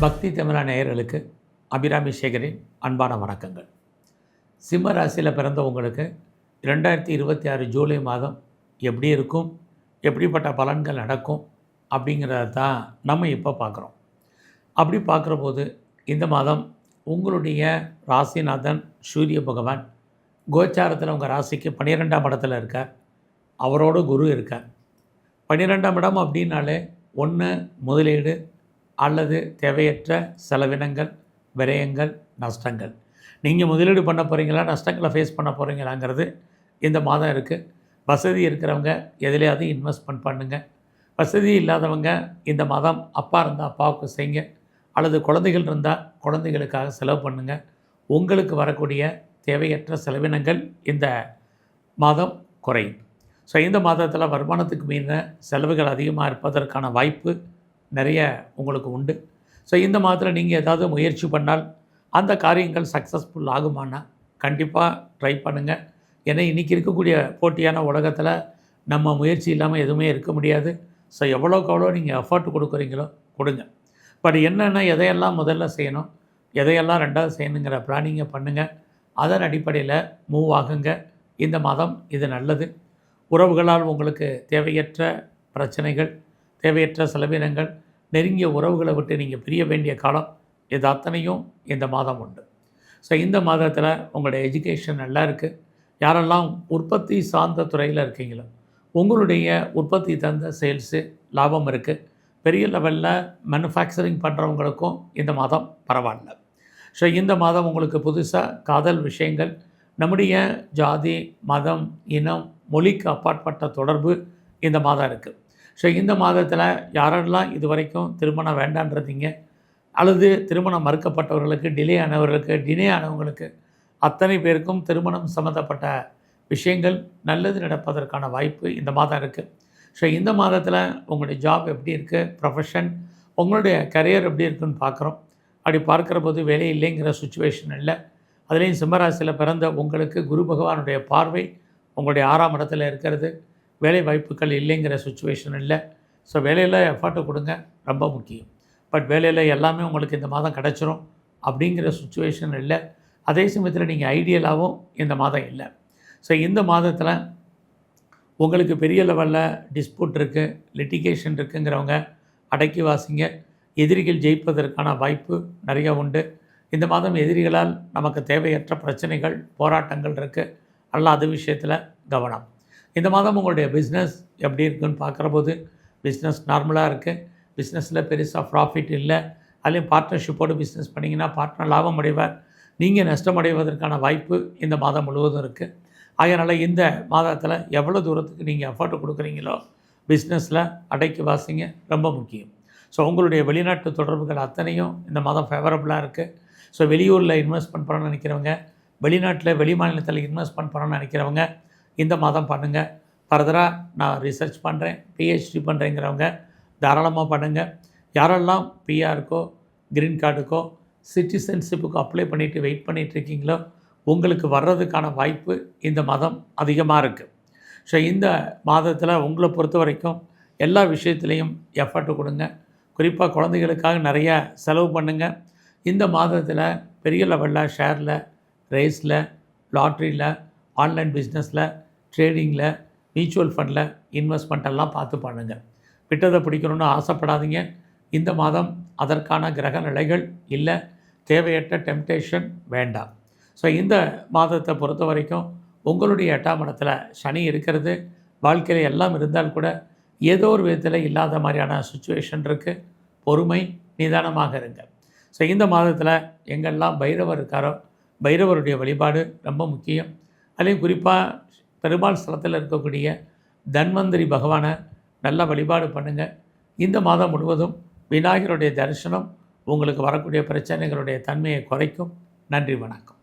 பக்தி தமிழா நேயர்களுக்கு அபிராமி சேகரின் அன்பான வணக்கங்கள். சிம்ம ராசியில் பிறந்த உங்களுக்கு 2026 ஜூலை மாதம் எப்படி இருக்கும், எப்படிப்பட்ட பலன்கள் நடக்கும் அப்படிங்கிறத தான் நம்ம இப்போ பார்க்குறோம். அப்படி பார்க்குற போது இந்த மாதம் உங்களுடைய ராசிநாதன் சூரிய பகவான் கோச்சாரத்தில் உங்கள் ராசிக்கு 12ஆம் இடத்துல இருக்கார். அவரோட குரு இருக்கார். 12ஆம் இடம் அப்படின்னாலே ஒன்று முதலீடு அல்லது தேவையற்ற செலவினங்கள், விரயங்கள், நஷ்டங்கள். நீங்கள் முதலீடு பண்ண போகிறீங்களா, நஷ்டங்களை ஃபேஸ் பண்ண போகிறீங்களாங்கிறது இந்த மாதம் இருக்குது. வசதி இருக்கிறவங்க எதிலையாவது இன்வெஸ்ட்மெண்ட் பண்ணுங்கள். வசதி இல்லாதவங்க இந்த மாதம் அப்பா இருந்தால் அப்பாவுக்கு செய்யுங்க, அல்லது குழந்தைகள் இருந்தால் குழந்தைகளுக்காக செலவு பண்ணுங்கள். உங்களுக்கு வரக்கூடிய தேவையற்ற செலவினங்கள் இந்த மாதம் குறையும். ஸோ இந்த மாதத்தில் வருமானத்துக்கு மீறின செலவுகள் அதிகமாக இருப்பதற்கான வாய்ப்பு நிறைய உங்களுக்கு உண்டு. ஸோ இந்த மாதத்தில் நீங்கள் ஏதாவது முயற்சி பண்ணால் அந்த காரியங்கள் சக்ஸஸ்ஃபுல் ஆகுமானா கண்டிப்பாக ட்ரை பண்ணுங்கள். ஏன்னா இன்றைக்கி இருக்கக்கூடிய போட்டியான உலகத்தில் நம்ம முயற்சி இல்லாமல் எதுவுமே இருக்க முடியாது. ஸோ எவ்வளோக்கு எவ்வளோ நீங்கள் எஃபர்ட் கொடுக்குறீங்களோ கொடுங்க. பட் என்னென்ன எதையெல்லாம் முதல்ல செய்யணும், எதையெல்லாம் ரெண்டாவது செய்யணுங்கிற பிளானிங்கை பண்ணுங்கள். அதன் அடிப்படையில் மூவ் ஆகுங்க. இந்த மாதம் இது நல்லது. உறவுகளால் உங்களுக்கு தேவையற்ற பிரச்சனைகள், தேவையற்ற செலவினங்கள், நெருங்கிய உறவுகளை விட்டு நீங்கள் பிரிய வேண்டிய காலம், இது அத்தனையும் இந்த மாதம் உண்டு. ஸோ இந்த மாதத்தில் உங்களுடைய எஜுகேஷன் நல்லா இருக்குது. யாரெல்லாம் உற்பத்தி சார்ந்த துறையில் இருக்கீங்களோ உங்களுடைய உற்பத்தி தந்த சேல்ஸு லாபம் இருக்குது. பெரிய லெவலில் மேனுஃபேக்சரிங் பண்ணுறவங்களுக்கும் இந்த மாதம் பரவாயில்ல. ஸோ இந்த மாதம் உங்களுக்கு புதுசாக காதல் விஷயங்கள், நம்முடைய ஜாதி, மதம், இனம், மொழிக்கு அப்பாற்பட்ட தொடர்பு இந்த மாதம் இருக்குது. ஸோ இந்த மாதத்தில் யாரெல்லாம் இது வரைக்கும் திருமணம் வேண்டான்றதீங்க, அல்லது திருமணம் மறுக்கப்பட்டவர்களுக்கு, டிலே ஆனவங்களுக்கு அத்தனை பேருக்கும் திருமணம் சம்மந்தப்பட்ட விஷயங்கள் நல்லது நடப்பதற்கான வாய்ப்பு இந்த மாதம் இருக்குது. ஸோ இந்த மாதத்தில் உங்களுடைய ஜாப் எப்படி இருக்குது, ப்ரொஃபஷன், உங்களுடைய கரியர் எப்படி இருக்குதுன்னு பார்க்குறோம். அப்படி பார்க்குற போது வேலை இல்லைங்கிற சுச்சுவேஷன் இல்லை. அதுலேயும் சிம்மராசியில் பிறந்த உங்களுக்கு குரு பகவானுடைய பார்வை உங்களுடைய 6ஆம் இடத்துல இருக்கிறது. வேலை வாய்ப்புகள் இல்லைங்கிற சுச்சுவேஷன் இல்லை. ஸோ வேலையில் எஃபர்ட்டை கொடுங்க, ரொம்ப முக்கியம். பட் வேலையில் எல்லாமே உங்களுக்கு இந்த மாதம் கிடச்சிரும் அப்படிங்கிற சுச்சுவேஷன் இல்லை. அதே சமயத்தில் நீங்கள் ஐடியலாகவும் இந்த மாதம் இல்லை. ஸோ இந்த மாதத்தில் உங்களுக்கு பெரிய லெவலில் டிஸ்பியூட் இருக்குது, லிட்டிகேஷன் இருக்குங்கிறவங்க அடக்கி வாசிங்க. எதிரிகள் ஜெயிப்பதற்கான வாய்ப்பு நிறைய உண்டு. இந்த மாதம் எதிரிகளால் நமக்கு தேவையற்ற பிரச்சனைகள், போராட்டங்கள் இருக்குது. அதனால் அது விஷயத்தில் கவனம். இந்த மாதம் உங்களுடைய பிஸ்னஸ் எப்படி இருக்குதுன்னு பார்க்குற போது பிஸ்னஸ் நார்மலாக இருக்குது. பிஸ்னஸில் பெருசாக ப்ராஃபிட் இல்லை. அதுலேயும் பார்ட்னர்ஷிப்போடு பிஸ்னஸ் பண்ணிங்கன்னா பார்ட்னர் லாபம் அடைவார், நீங்கள் நஷ்டமடைவதற்கான வாய்ப்பு இந்த மாதம் முழுவதும் இருக்குது. அதனால் இந்த மாதத்தில் எவ்வளோ தூரத்துக்கு நீங்கள் எஃபர்ட் கொடுக்குறீங்களோ பிஸ்னஸில் அடக்கி வாசிங்க, ரொம்ப முக்கியம். ஸோ உங்களுடைய வெளிநாட்டு தொடர்புகள் அத்தனையும் இந்த மாதம் ஃபேவரபுளாக இருக்குது. ஸோ வெளியூரில் இன்வெஸ்ட்மெண்ட் பண்ணணும்னு நினைக்கிறவங்க, வெளிநாட்டில் வெளி மாநிலத்தில் இன்வெஸ்ட்மெண்ட் பண்ணணும்னு நினைக்கிறவங்க இந்த மாதம் பண்ணுங்கள். ஃபர்தராக நான் ரிசர்ச் பண்ணுறேன், பிஹெச்டி பண்ணுறேங்கிறவங்க தாராளமாக பண்ணுங்கள். யாரெல்லாம் பிஆருக்கோ, க்ரீன் கார்டுக்கோ, சிட்டிசன்ஷிப்புக்கு அப்ளை பண்ணிவிட்டு வெயிட் பண்ணிகிட்ருக்கீங்களோ உங்களுக்கு வர்றதுக்கான வாய்ப்பு இந்த மாதம் அதிகமாக இருக்குது. ஸோ இந்த மாதத்தில் உங்களை பொறுத்த வரைக்கும் எல்லா விஷயத்துலேயும் எஃபர்ட் கொடுங்க. குறிப்பாக குழந்தைகளுக்காக நிறைய செலவு பண்ணுங்கள். இந்த மாதத்தில் பெரிய லெவலில் ஷேரில், ரேஸில், லாட்ரியில், ஆன்லைன் பிஸ்னஸில், ட்ரேடிங்கில், மியூச்சுவல் ஃபண்டில் இன்வெஸ்ட்மெண்ட்டெல்லாம் பார்த்து பண்ணுங்கள். விட்டதை பிடிக்கணும்னு ஆசைப்படாதீங்க. இந்த மாதம் அதற்கான கிரக நிலைகள் இல்லை. தேவையற்ற டெம்டேஷன் வேண்டாம். ஸோ இந்த மாதத்தை பொறுத்த வரைக்கும் உங்களுடைய 8ஆம் இடத்துல சனி இருக்கிறது. வாழ்க்கையில் எல்லாம் இருந்தால் கூட ஏதோ ஒரு விதத்தில் இல்லாத மாதிரியான சுச்சுவேஷன் இருக்குது. பொறுமை, நிதானமாக இருங்க. ஸோ இந்த மாதத்தில் எங்கெல்லாம் பைரவர் இருக்காரோ பைரவருடைய வழிபாடு ரொம்ப முக்கியம். அதுலேயும் குறிப்பாக பெருமாள் ஸ்தலத்தில் இருக்கக்கூடிய தன்வந்திரி பகவானை நல்லா வழிபாடு பண்ணுங்கள். இந்த மாதம் முழுவதும் விநாயகருடைய தரிசனம் உங்களுக்கு வரக்கூடிய பிரச்சனைகளுடைய தன்மையை குறைக்கும். நன்றி, வணக்கம்.